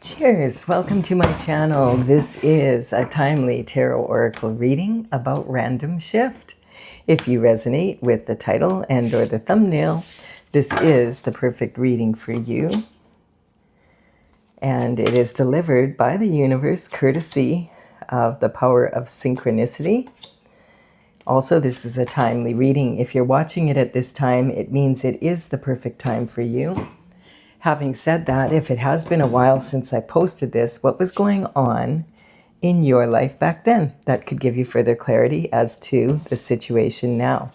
Cheers! Welcome to my channel. This is a timely tarot oracle reading about random shift. If you resonate with the title and or the thumbnail, this is the perfect reading for you. And it is delivered by the universe courtesy of the power of synchronicity. Also, this is a timely reading. If you're watching it at this time, it means it is the perfect time for you. Having said that, if it has been a while since I posted this, what was going on in your life back then? That could give you further clarity as to the situation now.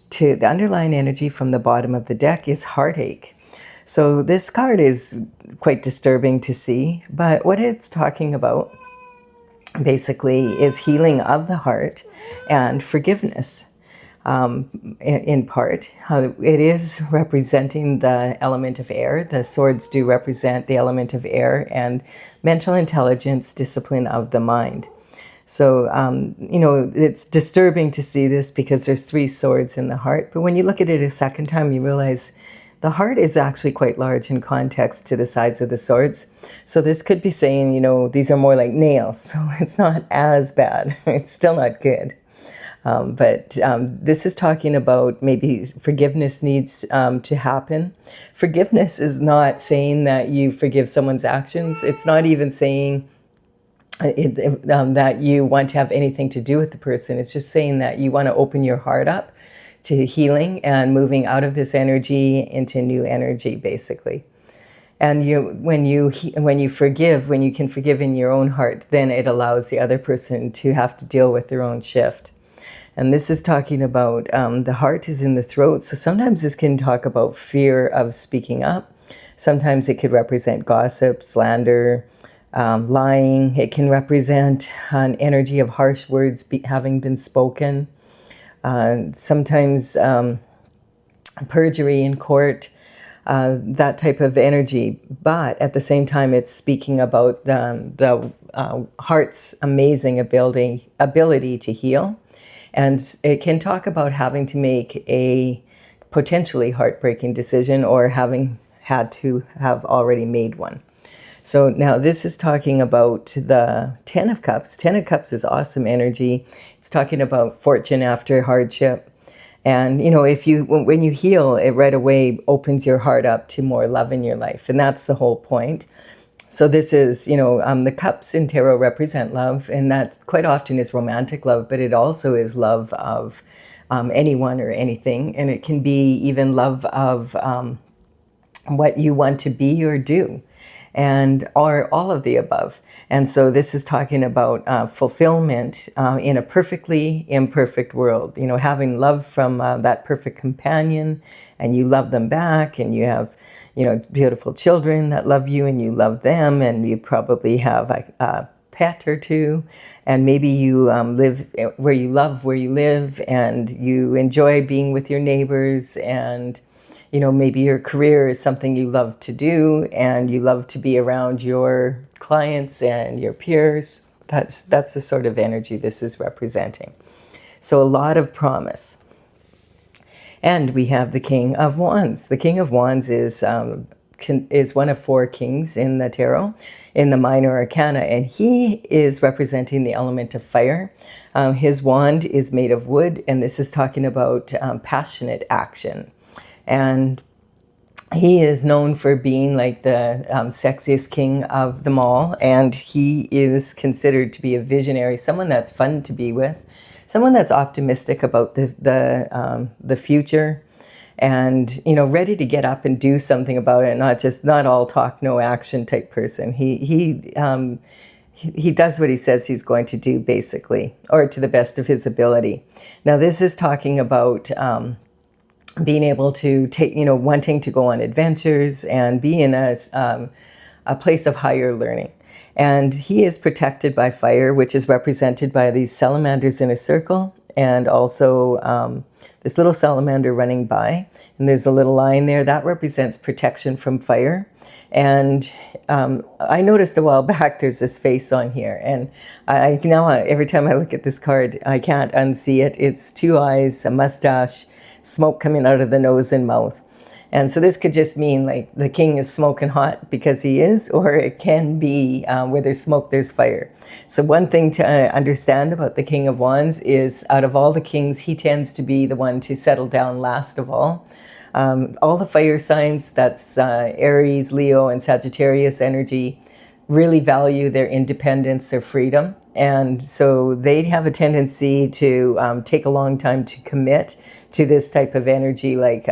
The underlying energy from the bottom of the deck is heartache. So this card is quite disturbing to see, but what it's talking about basically is healing of the heart and forgiveness. In part, it is representing the element of air. The swords do represent the element of air and mental intelligence, discipline of the mind. So, it's disturbing to see this because there's 3 swords in the heart. But when you look at it a second time, you realize the heart is actually quite large in context to the size of the swords. So this could be saying, these are more like nails. So it's not as bad. It's still not good. But this is talking about maybe forgiveness needs to happen. Forgiveness is not saying that you forgive someone's actions. It's not even saying that you want to have anything to do with the person. It's just saying that you want to open your heart up to healing and moving out of this energy into new energy, basically. And when you forgive, when you can forgive in your own heart, then it allows the other person to have to deal with their own shift. And this is talking about the heart is in the throat. So sometimes this can talk about fear of speaking up. Sometimes it could represent gossip, slander, lying. It can represent an energy of harsh words having been spoken. Sometimes perjury in court, that type of energy. But at the same time, it's speaking about the heart's amazing ability to heal. And it can talk about having to make a potentially heartbreaking decision or having had to have already made one. So now this is talking about the 10 of Cups. 10 of Cups is awesome energy. It's talking about fortune after hardship. And, when you heal, it right away opens your heart up to more love in your life. And that's the whole point. So this is, the cups in tarot represent love, and that quite often is romantic love, but it also is love of anyone or anything. And it can be even love of what you want to be or do, or all of the above. And so this is talking about fulfillment in a perfectly imperfect world, having love from that perfect companion, and you love them back, and you have beautiful children that love you and you love them, and you probably have a pet or 2, and maybe you live where you love where you live, and you enjoy being with your neighbors, and maybe your career is something you love to do, and you love to be around your clients and your peers. That's the sort of energy this is representing. So a lot of promise. And we have the King of Wands. The King of Wands is one of 4 kings in the tarot, in the minor arcana, and he is representing the element of fire. His wand is made of wood, and this is talking about passionate action. And he is known for being like the sexiest king of them all, and he is considered to be a visionary, someone that's fun to be with. Someone that's optimistic about the future, and ready to get up and do something about it, not all talk, no action type person. He does what he says he's going to do, basically, or to the best of his ability. Now this is talking about being able to take, wanting to go on adventures and be in a place of higher learning. And he is protected by fire, which is represented by these salamanders in a circle, and also this little salamander running by. And there's a little line there that represents protection from fire. And I noticed a while back there's this face on here, and I now every time I look at this card, I can't unsee it. It's 2 eyes, a mustache, smoke coming out of the nose and mouth. And so this could just mean like the king is smoking hot because he is, or it can be where there's smoke, there's fire. So one thing to understand about the King of Wands is out of all the kings, he tends to be the one to settle down last of all. All the fire signs, that's Aries, Leo, and Sagittarius energy, really value their independence, their freedom. And so they have a tendency to take a long time to commit to this type of energy, like,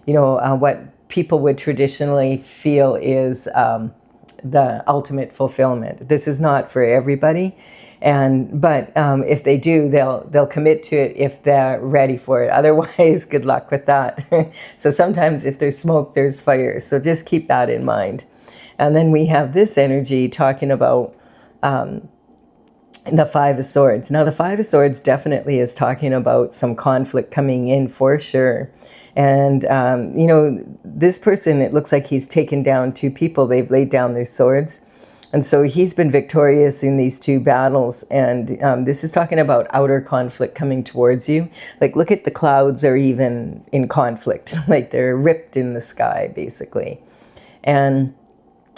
what people would traditionally feel is the ultimate fulfillment. This is not for everybody. But if they do, they'll commit to it if they're ready for it. Otherwise, good luck with that. So sometimes if there's smoke, there's fire. So just keep that in mind. And then we have this energy talking about the Five of Swords. Now, the Five of Swords definitely is talking about some conflict coming in for sure. And, this person, it looks like he's taken down two people. They've laid down their swords. And so he's been victorious in these two battles. And this is talking about outer conflict coming towards you. Like, look at the clouds are even in conflict. Like, they're ripped in the sky, basically. And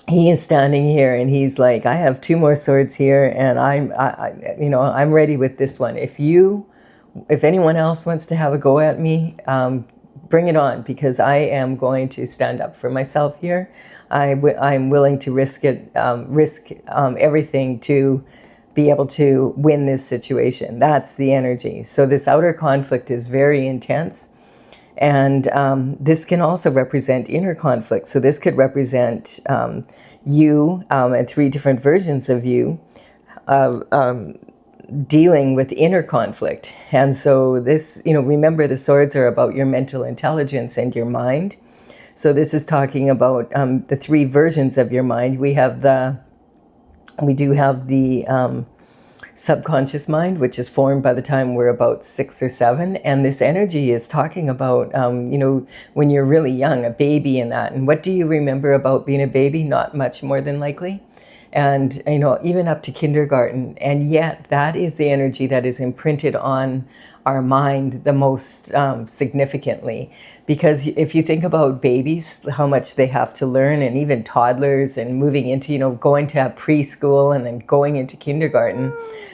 he is standing here and he's like, I have two more swords here and I'm ready with this one. If anyone else wants to have a go at me, bring it on, because I am going to stand up for myself here. I'm willing to risk everything to be able to win this situation. That's the energy. So this outer conflict is very intense. And this can also represent inner conflict. So this could represent you and three different versions of you dealing with inner conflict. And so this, remember the swords are about your mental intelligence and your mind. So this is talking about the three versions of your mind. We do have the subconscious mind, which is formed by the time we're about 6 or 7. And this energy is talking about, when you're really young, a baby and that. And what do you remember about being a baby? Not much, more than likely. And, even up to kindergarten. And yet that is the energy that is imprinted on our mind the most significantly. Because if you think about babies, how much they have to learn, and even toddlers, and moving into, going to preschool and then going into kindergarten,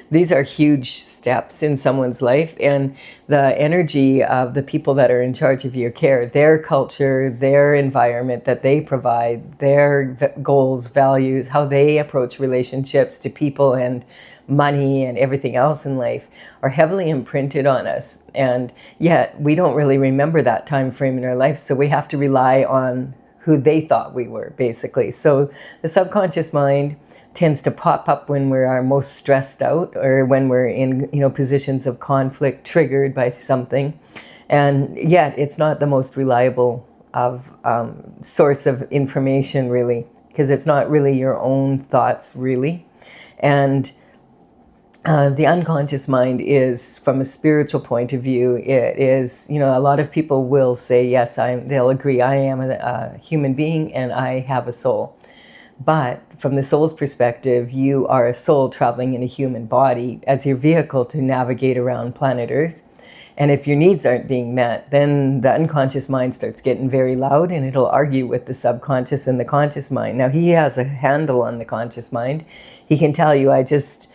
these are huge steps in someone's life. And the energy of the people that are in charge of your care, their culture, their environment that they provide, their goals, values, how they approach relationships to people and money and everything else in life are heavily imprinted on us. And yet we don't really remember that time frame in our life. So we have to rely on who they thought we were, basically. So the subconscious mind tends to pop up when we are most stressed out, or when we're in positions of conflict triggered by something. And yet it's not the most reliable of source of information, really, because it's not really your own thoughts, really. And the unconscious mind is, from a spiritual point of view, it is, a lot of people will say, yes, they'll agree, I am a human being and I have a soul. But from the soul's perspective, you are a soul traveling in a human body as your vehicle to navigate around planet Earth. And if your needs aren't being met, then the unconscious mind starts getting very loud, and it'll argue with the subconscious and the conscious mind. Now, he has a handle on the conscious mind. He can tell you, I just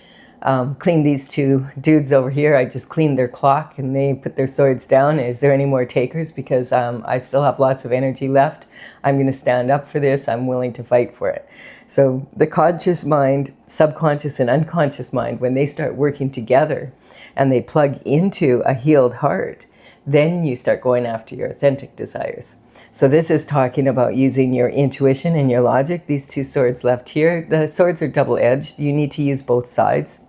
cleaned these two dudes over here. I just cleaned their clock and they put their swords down. Is there any more takers? Because I still have lots of energy left. I'm going to stand up for this. I'm willing to fight for it. So the conscious mind, subconscious and unconscious mind, when they start working together and they plug into a healed heart, then you start going after your authentic desires. So this is talking about using your intuition and your logic. These two swords left here, the swords are double-edged. You need to use both sides.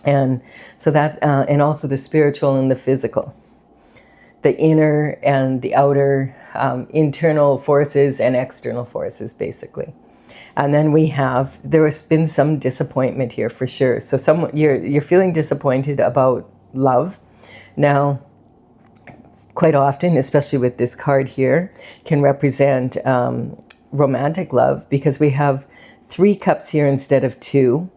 And so that, and also the spiritual and the physical, the inner and the outer, internal forces and external forces, basically. And then there has been some disappointment here for sure. So you're feeling disappointed about love. Now, quite often, especially with this card here, can represent romantic love, because we have 3 cups here instead of 2.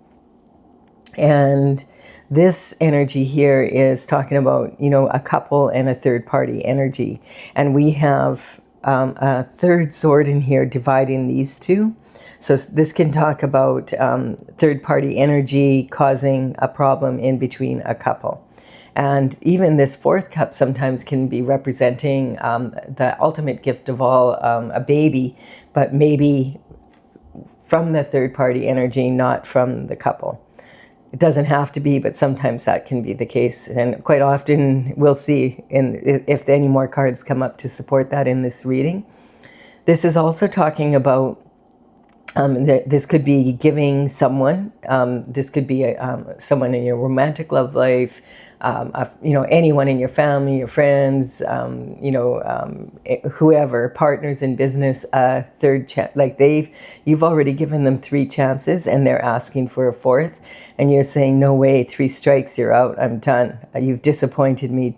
And this energy here is talking about, a couple and a third party energy. And we have a third sword in here dividing these two. So this can talk about third-party energy causing a problem in between a couple. And even this fourth cup sometimes can be representing the ultimate gift of all, a baby, but maybe from the third-party energy, not from the couple. It doesn't have to be, but sometimes that can be the case. And quite often we'll see if any more cards come up to support that in this reading. This is also talking about, this could be giving someone, this could be someone in your romantic love life, anyone in your family, your friends, whoever, partners in business, a third chance. Like you've already given them 3 chances and they're asking for a 4th, and you're saying, no way, 3 strikes, you're out, I'm done. You've disappointed me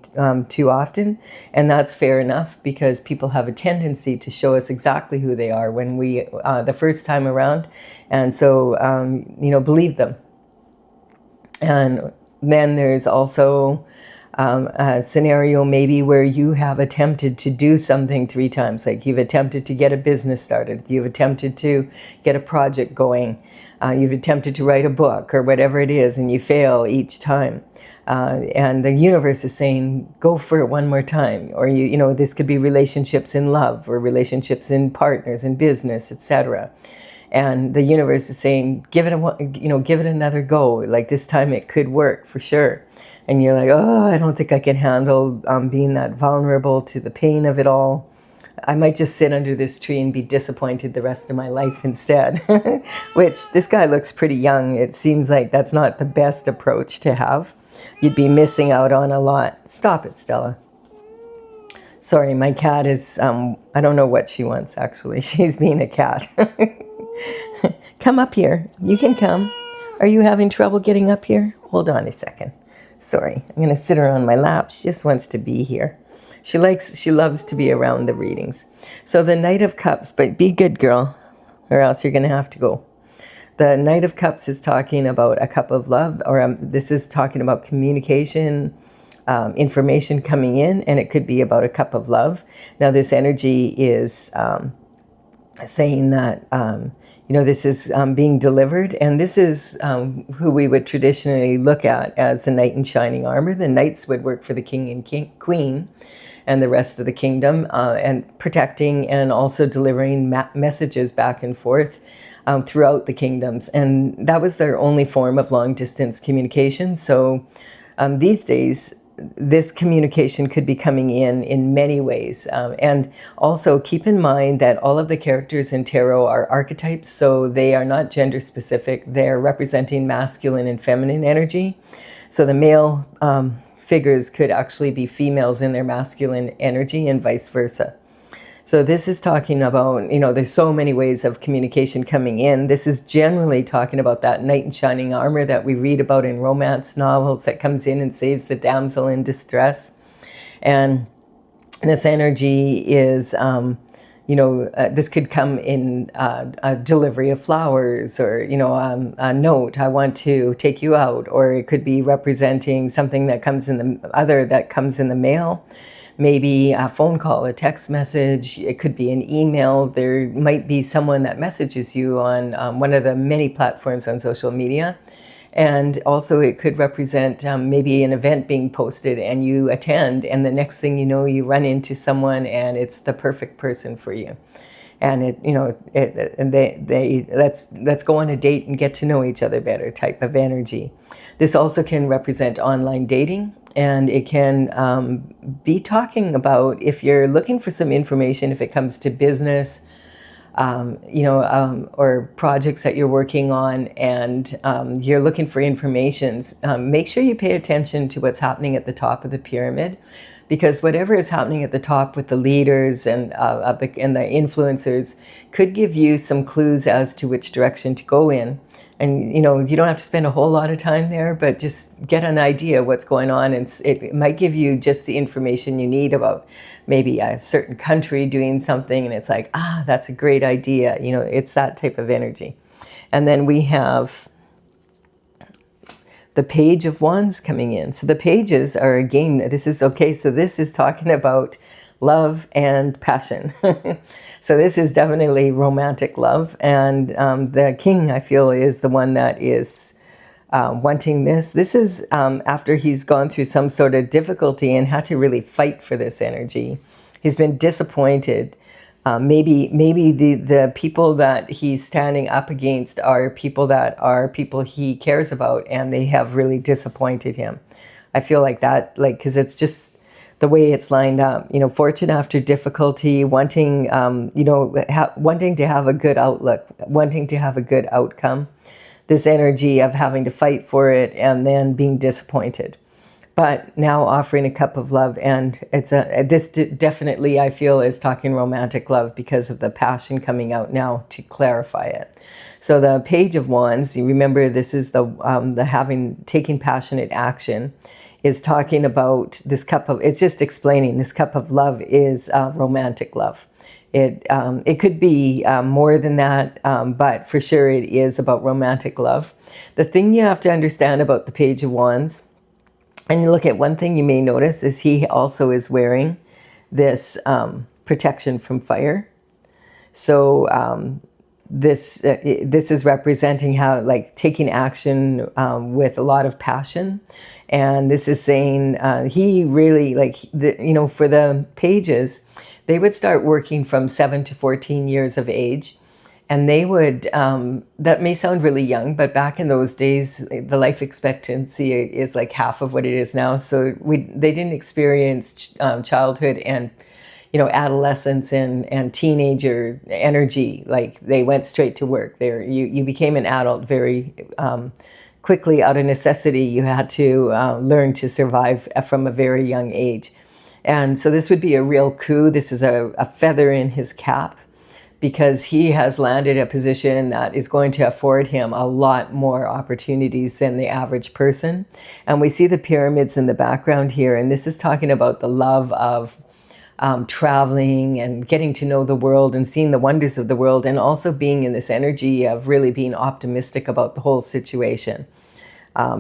too often. And that's fair enough, because people have a tendency to show us exactly who they are when we, the first time around. And so, believe them. And then there's also a scenario maybe where you have attempted to do something 3 times, like you've attempted to get a business started, you've attempted to get a project going, you've attempted to write a book or whatever it is, and you fail each time. And the universe is saying, go for it one more time. Or, this could be relationships in love or relationships in partners, in business, etc. And the universe is saying, give it another go. Like this time it could work for sure. And you're like, oh, I don't think I can handle being that vulnerable to the pain of it all. I might just sit under this tree and be disappointed the rest of my life instead. Which, this guy looks pretty young. It seems like that's not the best approach to have. You'd be missing out on a lot. Stop it, Stella. Sorry, my cat is, I don't know what she wants, actually. She's being a cat. Come up here. You can come. Are you having trouble getting up here? Hold on a second. Sorry. I'm going to sit her on my lap. She just wants to be here. She loves to be around the readings. So the Knight of Cups, but be good, girl, or else you're going to have to go. The Knight of Cups is talking about a cup of love, or this is talking about communication, information coming in, and it could be about a cup of love. Now, this energy is saying that, this is being delivered, and this is who we would traditionally look at as the knight in shining armor. The knights would work for the king and queen and the rest of the kingdom, and protecting and also delivering messages back and forth throughout the kingdoms. And that was their only form of long-distance communication. So these days, this communication could be coming in many ways. And also keep in mind that all of the characters in tarot are archetypes, so they are not gender specific. They're representing masculine and feminine energy. So the male figures could actually be females in their masculine energy and vice versa. So this is talking about, there's so many ways of communication coming in. This is generally talking about that knight in shining armor that we read about in romance novels, that comes in and saves the damsel in distress. And this energy is, this could come in a delivery of flowers, or, a note, I want to take you out. Or it could be representing something that comes in the mail. Maybe a phone call, a text message. It could be an email. There might be someone that messages you on one of the many platforms on social media. And also it could represent maybe an event being posted and you attend, and the next thing you know, you run into someone and it's the perfect person for you. And let's go on a date and get to know each other better type of energy. This also can represent online dating, and it can be talking about, if you're looking for some information, if it comes to business, or projects that you're working on, and you're looking for information, make sure you pay attention to what's happening at the top of the pyramid. Because whatever is happening at the top with the leaders and the influencers could give you some clues as to which direction to go in. And, you don't have to spend a whole lot of time there, but just get an idea of what's going on. And it might give you just the information you need about maybe a certain country doing something. And it's like, that's a great idea. It's that type of energy. And then we have the Page of Wands coming in. So the pages are, again, this is talking about love and passion. So this is definitely romantic love. And the king, I feel, is the one that is wanting this. This is after he's gone through some sort of difficulty and had to really fight for this energy. He's been disappointed. Maybe the people that he's standing up against are people he cares about, and they have really disappointed him. I feel like that, like, because it's just the way it's lined up. You know, fortune after difficulty, wanting, wanting to have a good outlook, wanting to have a good outcome. This energy of having to fight for it and then being disappointed. But now offering a cup of love, and this definitely, I feel, is talking romantic love because of the passion coming out now to clarify it. So the Page of Wands, you remember this is the taking passionate action, is talking about this cup of, it's just explaining this cup of love is romantic love. It could be more than that, but for sure it is about romantic love. The thing you have to understand about the Page of Wands, and you look at one thing you may notice, is he also is wearing this protection from fire. So this is representing how, like, taking action with a lot of passion. And this is saying he really, like, for the pages, they would start working from 7 to 14 years of age. And they would, that may sound really young, but back in those days, the life expectancy is like half of what it is now. So they didn't experience childhood and, adolescence and teenager energy. Like, they went straight to work. You became an adult very quickly out of necessity. You had to learn to survive from a very young age. And so this would be a real coup. This is a feather in his cap, because he has landed a position that is going to afford him a lot more opportunities than the average person. And we see the pyramids in the background here, and this is talking about the love of traveling and getting to know the world and seeing the wonders of the world, and also being in this energy of really being optimistic about the whole situation.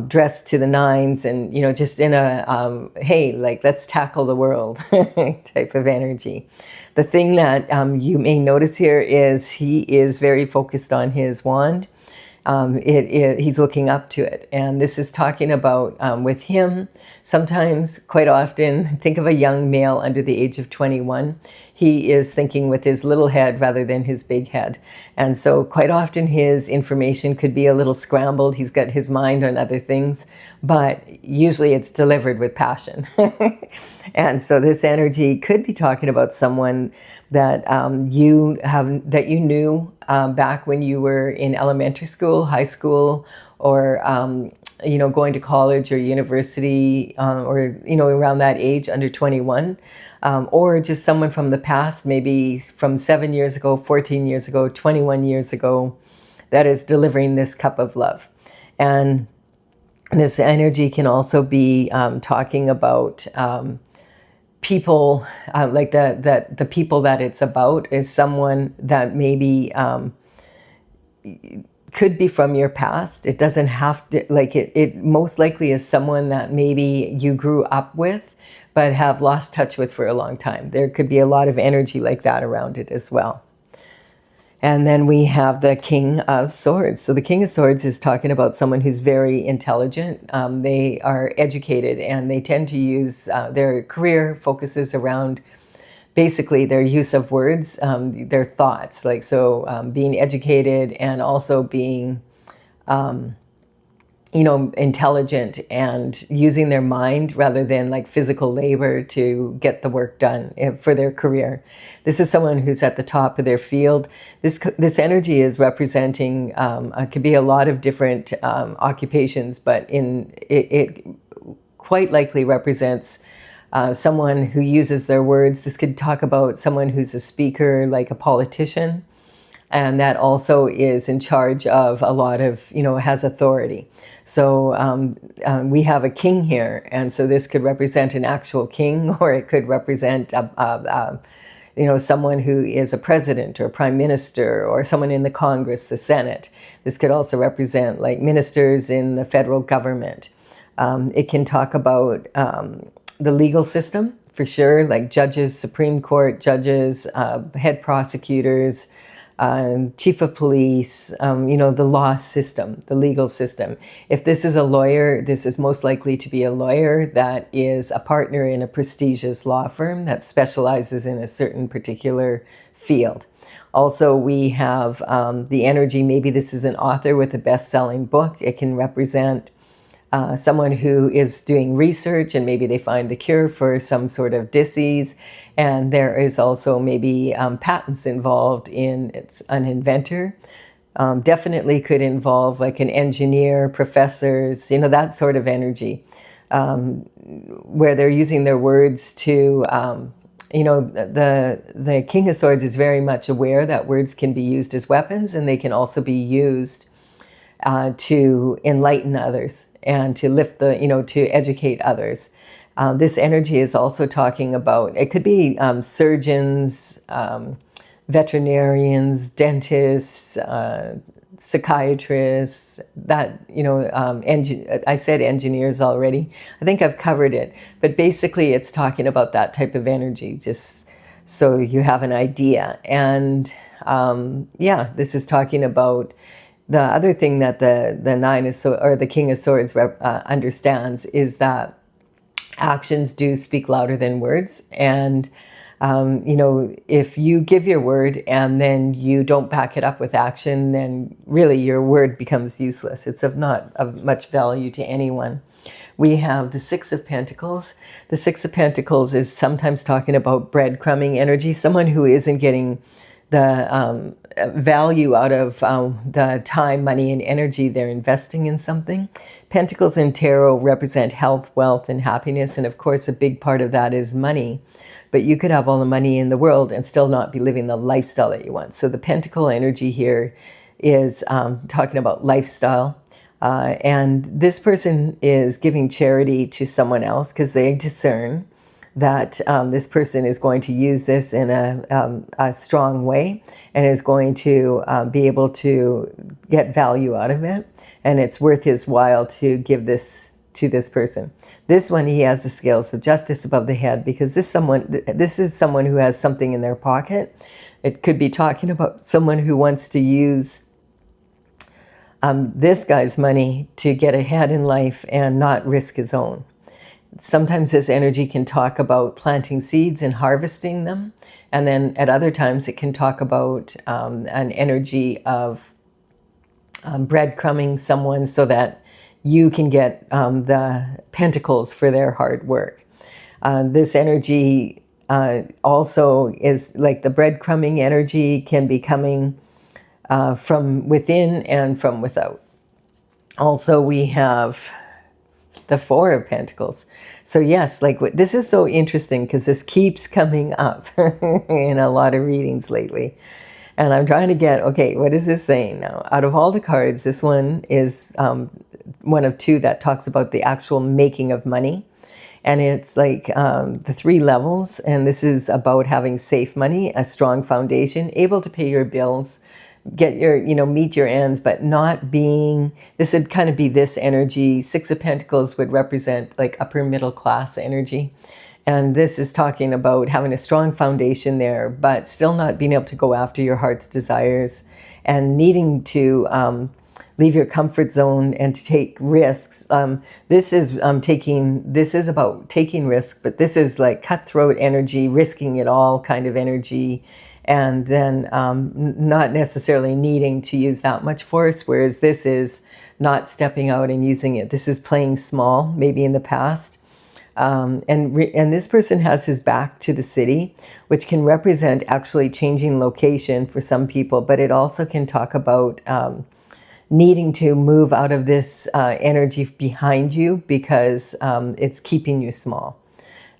Dressed to the nines, and just in a hey, like, let's tackle the world type of energy. The thing that you may notice here is he is very focused on his wand. He's looking up to it, and this is talking about with him. Sometimes, quite often, think of a young male under the age of 21. He is thinking with his little head rather than his big head. And so quite often his information could be a little scrambled. He's got his mind on other things, but usually it's delivered with passion. And so this energy could be talking about someone that you knew back when you were in elementary school, high school, or going to college or university, or around that age, under 21. Or just someone from the past, maybe from 7 years ago, 14 years ago, 21 years ago, that is delivering this cup of love. And this energy can also be talking about people, like the people that it's about is someone that maybe could be from your past. It doesn't have to, like, it most likely is someone that maybe you grew up with, but have lost touch with for a long time. There could be a lot of energy like that around it as well. And then we have the King of Swords. So the King of Swords is talking about someone who's very intelligent. They are educated, and they tend to use their career focuses around basically their use of words, their thoughts. Like, so being educated and also being intelligent and using their mind rather than like physical labor to get the work done for their career. This is someone who's at the top of their field. This energy is representing, it could be a lot of different occupations, but it quite likely represents someone who uses their words. This could talk about someone who's a speaker, like a politician, and that also is in charge of a lot of, has authority. So we have a king here, and so this could represent an actual king, or it could represent someone who is a president or a prime minister, or someone in the Congress, the Senate. This could also represent like ministers in the federal government. It can talk about the legal system for sure, like judges, Supreme Court judges, head prosecutors, chief of police, the law system, the legal system. If this is a lawyer, this is most likely to be a lawyer that is a partner in a prestigious law firm that specializes in a certain particular field. Also, we have the energy, maybe this is an author with a best-selling book. It can represent someone who is doing research and maybe they find the cure for some sort of disease. And there is also maybe patents involved in it's an inventor. Definitely could involve like an engineer, professors, that sort of energy, where they're using their words to, the King of Swords is very much aware that words can be used as weapons, and they can also be used to enlighten others and to lift to educate others. This energy is also talking about, it could be surgeons, veterinarians, dentists, psychiatrists, I said engineers already. I think I've covered it. But basically it's talking about that type of energy, just so you have an idea. And this is talking about the other thing that the Nine of Swords, or the King of Swords understands, is that actions do speak louder than words. And, if you give your word and then you don't back it up with action, then really your word becomes useless. It's not of much value to anyone. We have the Six of Pentacles. The Six of Pentacles is sometimes talking about breadcrumbing energy, someone who isn't getting the value out of the time, money, and energy they're investing in something. Pentacles in tarot represent health, wealth, and happiness. And of course, a big part of that is money. But you could have all the money in the world and still not be living the lifestyle that you want. So the Pentacle energy here is talking about lifestyle. And this person is giving charity to someone else because they discern that this person is going to use this in a strong way and is going to be able to get value out of it. And it's worth his while to give this to this person. This one, he has the scales of justice above the head, because this is someone who has something in their pocket. It could be talking about someone who wants to use this guy's money to get ahead in life and not risk his own. Sometimes this energy can talk about planting seeds and harvesting them. And then at other times it can talk about an energy of breadcrumbing someone so that you can get the pentacles for their hard work. This energy also is like the breadcrumbing energy can be coming from within and from without. Also, we have the Four of Pentacles. So yes, this is so interesting because this keeps coming up in a lot of readings lately. And I'm trying to get, okay, what is this saying now? Out of all the cards, this one is one of two that talks about the actual making of money. And it's like the 3 levels. And this is about having safe money, a strong foundation, able to pay your bills, get your, meet your ends, but not being, this would kind of be this energy. 6 of Pentacles would represent like upper middle class energy. And this is talking about having a strong foundation there, but still not being able to go after your heart's desires and needing to leave your comfort zone and to take risks. This is about taking risks, but this is like cutthroat energy, risking it all kind of energy, and then not necessarily needing to use that much force, whereas this is not stepping out and using it. This is playing small, maybe in the past. And this person has his back to the city, which can represent actually changing location for some people, but it also can talk about needing to move out of this energy behind you because it's keeping you small.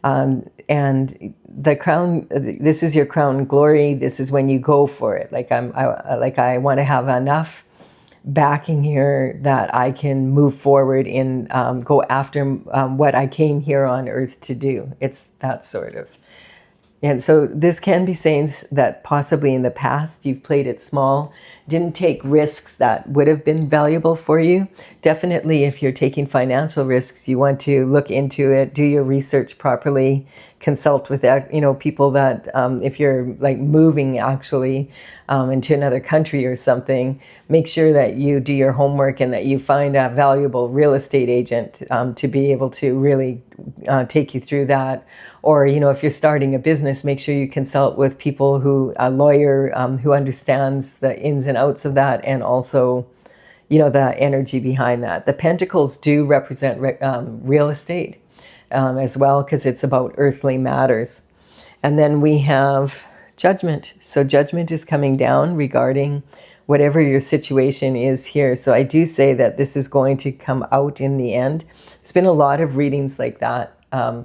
And the crown, this is your crown glory. This is when you go for it. I want to have enough backing here that I can move forward and go after what I came here on earth to do. It's that sort of. And so this can be saying that possibly in the past you've played it small, didn't take risks that would have been valuable for you. Definitely if you're taking financial risks, you want to look into it, do your research properly, consult with, people that, if you're like moving actually into another country or something, make sure that you do your homework and that you find a valuable real estate agent to be able to really take you through that. Or, if you're starting a business, make sure you consult with people a lawyer who understands the ins and outs of that, and also, the energy behind that. The pentacles do represent real estate as well, because it's about earthly matters. And then we have judgment. So judgment is coming down regarding whatever your situation is here. So I do say that this is going to come out in the end. There's been a lot of readings like that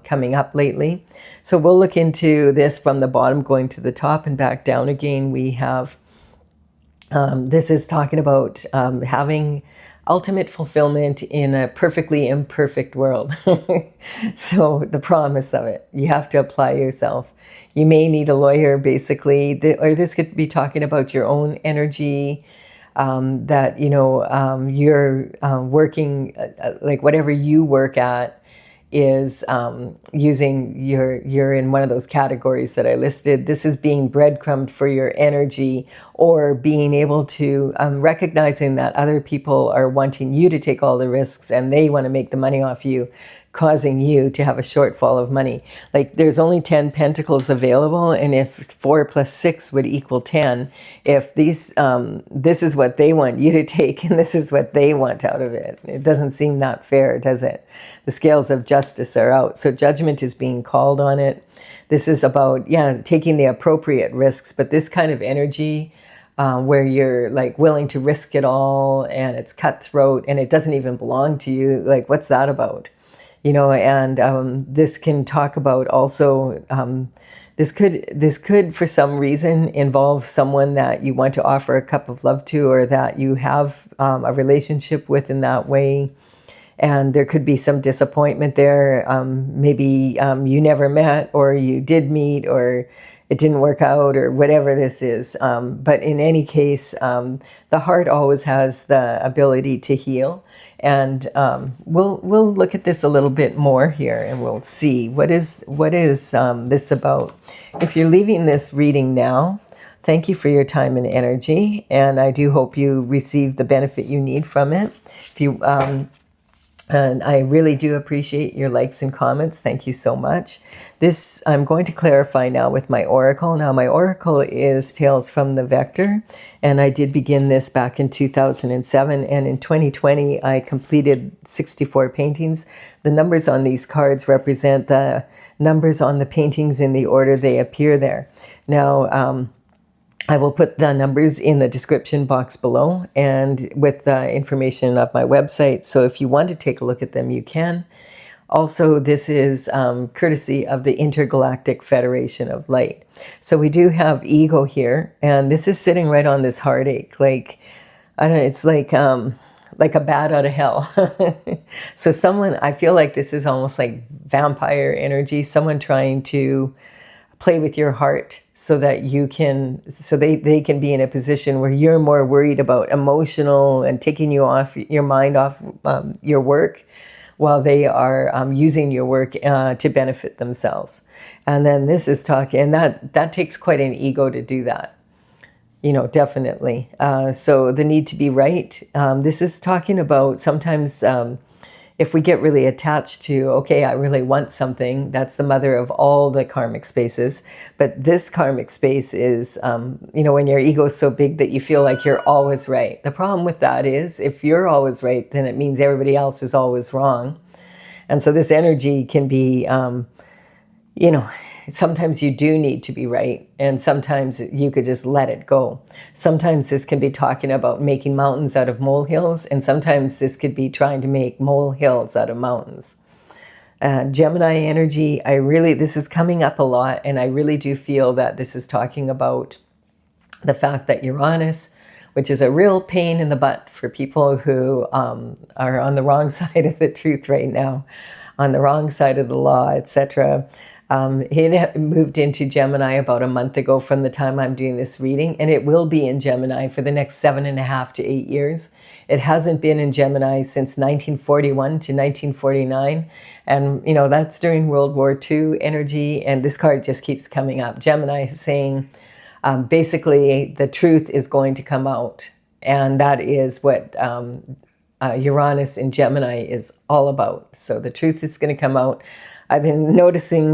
coming up lately. So we'll look into this from the bottom going to the top and back down again. We have, this is talking about having ultimate fulfillment in a perfectly imperfect world. So the promise of it, you have to apply yourself. You may need a lawyer, basically, or this could be talking about your own energy, that, you're working, like whatever you work at is using you're in one of those categories that I listed. This is being breadcrumbed for your energy, or being able to recognizing that other people are wanting you to take all the risks and they want to make the money off you, causing you to have a shortfall of money. Like there's only 10 pentacles available, and if 4 plus 6 would equal 10, if these this is what they want you to take and this is what they want out of it, it doesn't seem that fair, does it? The scales of justice are out. So judgment is being called on it. This is about, taking the appropriate risks, but this kind of energy where you're like willing to risk it all and it's cutthroat and it doesn't even belong to you, like what's that about? And this can talk about also, this could for some reason involve someone that you want to offer a cup of love to, or that you have a relationship with in that way. And there could be some disappointment there. Maybe you never met, or you did meet, or it didn't work out, or whatever this is. But in any case, the heart always has the ability to heal. And we'll look at this a little bit more here, and we'll see what is this about. If you're leaving this reading now, thank you for your time and energy, and I do hope you receive the benefit you need from it. If you and I really do appreciate your likes and comments. Thank you so much. This I'm going to clarify now with my oracle. Now my oracle is Tales from the Vector, and I did begin this back in 2007, and in 2020 I completed 64 paintings. The numbers on these cards represent the numbers on the paintings in the order they appear there. Now I will put the numbers in the description box below, and with the information of my website. So if you want to take a look at them, you can. Also, this is courtesy of the Intergalactic Federation of Light. So we do have ego here, and this is sitting right on this heartache. Like, I don't know, it's like a bat out of hell. So I feel like this is almost like vampire energy, someone trying to play with your heart so that they can be in a position where you're more worried about emotional and taking your mind off your work, while they are using your work to benefit themselves. And then this is talking, and that takes quite an ego to do that, definitely. So the need to be right. This is talking about sometimes if we get really attached to, okay, I really want something, that's the mother of all the karmic spaces. But this karmic space is, when your ego is so big that you feel like you're always right. The problem with that is, if you're always right, then it means everybody else is always wrong. And so this energy can be, sometimes you do need to be right, and sometimes you could just let it go. Sometimes this can be talking about making mountains out of molehills, and sometimes this could be trying to make molehills out of mountains. Gemini energy, this is coming up a lot, and I really do feel that this is talking about the fact that Uranus, which is a real pain in the butt for people who are on the wrong side of the truth right now, on the wrong side of the law, etc., It moved into Gemini about a month ago from the time I'm doing this reading, and it will be in Gemini for the next 7.5 to 8 years. It hasn't been in Gemini since 1941 to 1949. And, that's during World War II energy. And this card just keeps coming up. Gemini is saying, basically, the truth is going to come out. And that is what Uranus in Gemini is all about. So the truth is going to come out. I've been noticing,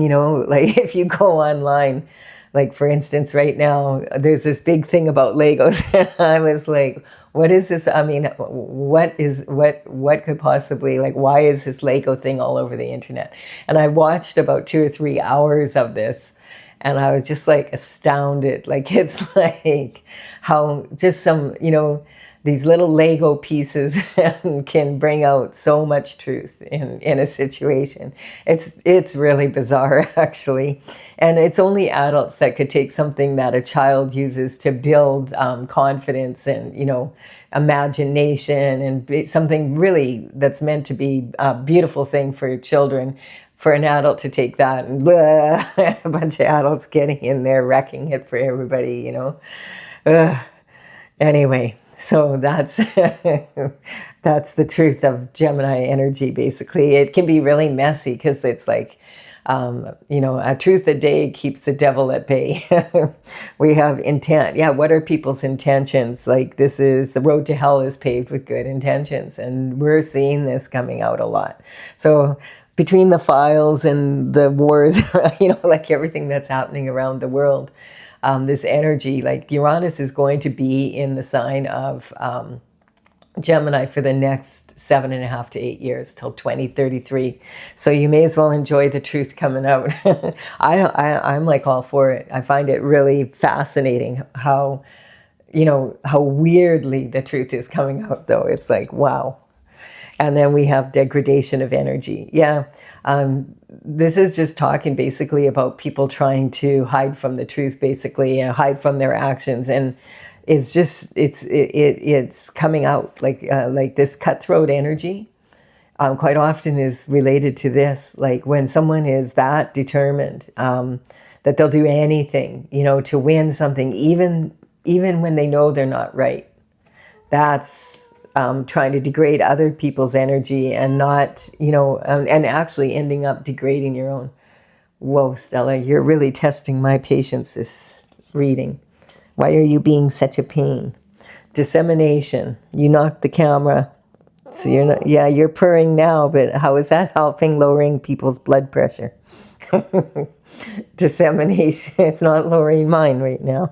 like if you go online, like for instance, right now, there's this big thing about Legos. And I was like, what is this? I mean, what could possibly, like, why is this Lego thing all over the internet? And I watched about 2 or 3 hours of this, and I was just like astounded. Like, it's like how just some, these little Lego pieces can bring out so much truth in a situation. It's really bizarre, actually. And it's only adults that could take something that a child uses to build confidence and, imagination, and something really that's meant to be a beautiful thing for children, for an adult to take that and blah, a bunch of adults getting in there wrecking it for everybody, Anyway. So that's that's the truth of Gemini energy, basically. It can be really messy because it's like, a truth a day keeps the devil at bay. We have intent. Yeah, what are people's intentions? Like, this is, the road to hell is paved with good intentions. And we're seeing this coming out a lot. So between the files and the wars, like everything that's happening around the world, this energy, like Uranus is going to be in the sign of Gemini for the next 7.5 to 8 years till 2033. So you may as well enjoy the truth coming out. I'm like all for it. I find it really fascinating how weirdly the truth is coming out, though. It's like, wow. And then we have degradation of energy. Yeah. This is just talking basically about people trying to hide from the truth, basically, and hide from their actions. And it's just, it's coming out like this cutthroat energy quite often is related to this. Like when someone is that determined that they'll do anything, to win something, even when they know they're not right. That's trying to degrade other people's energy and not, and actually ending up degrading your own. Whoa, Stella, you're really testing my patience this reading. Why are you being such a pain? Dissemination. You knocked the camera. So you're not, yeah, you're purring now, but how is that helping lowering people's blood pressure? Dissemination, it's not lowering mine right now.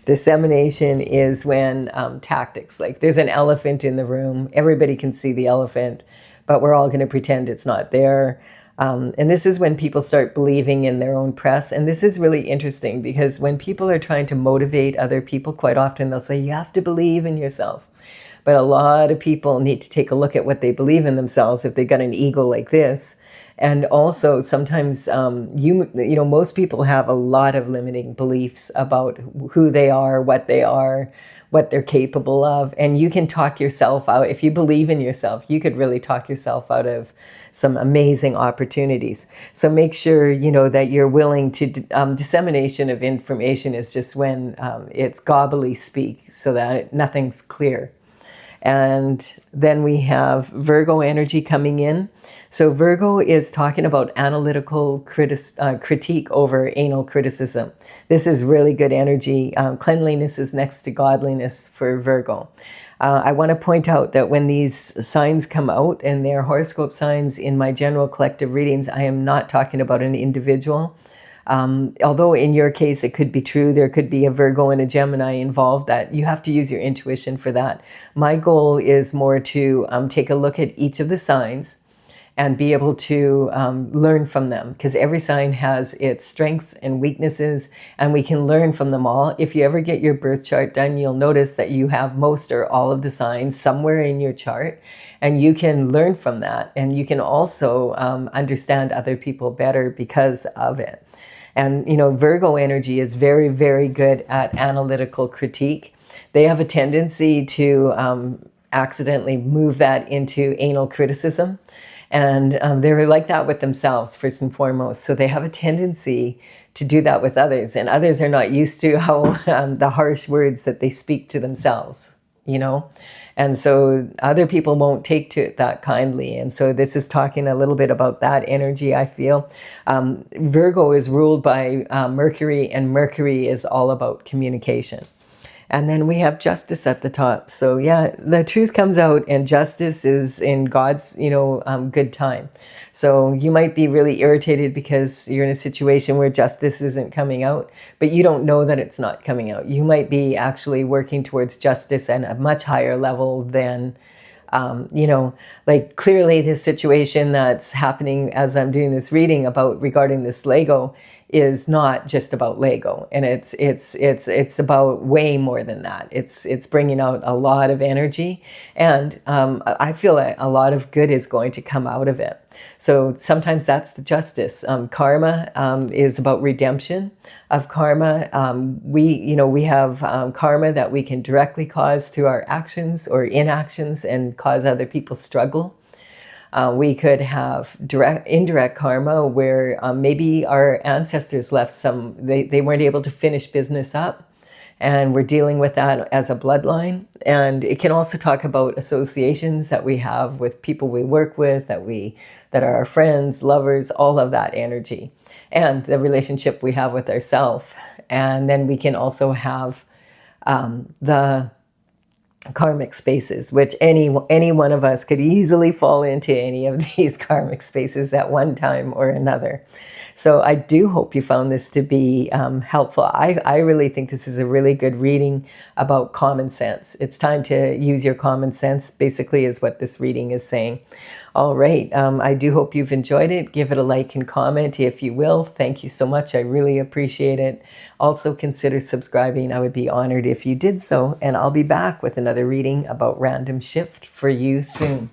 Dissemination is when tactics, like there's an elephant in the room, everybody can see the elephant, but we're all going to pretend it's not there. And this is when people start believing in their own press. And this is really interesting because when people are trying to motivate other people, quite often they'll say, you have to believe in yourself. But a lot of people need to take a look at what they believe in themselves if they've got an ego like this. And also sometimes, most people have a lot of limiting beliefs about who they are, what they're capable of. And you can talk yourself out. If you believe in yourself, you could really talk yourself out of some amazing opportunities. So make sure, that you're willing to, dissemination of information is just when it's gobbly speak so that nothing's clear. And then we have Virgo energy coming in. So Virgo is talking about analytical critique over anal criticism. This is really good energy. Cleanliness is next to godliness for Virgo. I want to point out that when these signs come out and they're horoscope signs in my general collective readings, I am not talking about an individual. Although in your case, it could be true, there could be a Virgo and a Gemini involved, that you have to use your intuition for that. My goal is more to take a look at each of the signs and be able to learn from them, because every sign has its strengths and weaknesses, and we can learn from them all. If you ever get your birth chart done, you'll notice that you have most or all of the signs somewhere in your chart, and you can learn from that. And you can also understand other people better because of it. And, Virgo energy is very, very good at analytical critique. They have a tendency to accidentally move that into anal criticism. And they're like that with themselves, first and foremost. So they have a tendency to do that with others. And others are not used to how the harsh words that they speak to themselves, you know? And so other people won't take to it that kindly. And so this is talking a little bit about that energy, I feel. Virgo is ruled by Mercury, and Mercury is all about communication. And then we have justice at the top. So yeah, the truth comes out, and justice is in God's, good time. So you might be really irritated because you're in a situation where justice isn't coming out, but you don't know that it's not coming out. You might be actually working towards justice at a much higher level than, like clearly this situation that's happening as I'm doing this reading about regarding this Lego is not just about Lego, and it's about way more than that. It's bringing out a lot of energy, and I feel like a lot of good is going to come out of it. So sometimes that's the justice. Karma is about redemption of karma. We have karma that we can directly cause through our actions or inactions and cause other people struggle. We could have indirect karma where maybe our ancestors left they weren't able to finish business up, and we're dealing with that as a bloodline. And it can also talk about associations that we have with people we work with, that are our friends, lovers, all of that energy, and the relationship we have with ourselves. And then we can also have the karmic spaces, which any one of us could easily fall into any of these karmic spaces at one time or another. So I do hope you found this to be helpful. I really think this is a really good reading about common sense. It's time to use your common sense, basically, is what this reading is saying. All right. I do hope you've enjoyed it. Give it a like and comment if you will. Thank you so much. I really appreciate it. Also consider subscribing. I would be honored if you did so. And I'll be back with another reading about random shift for you soon.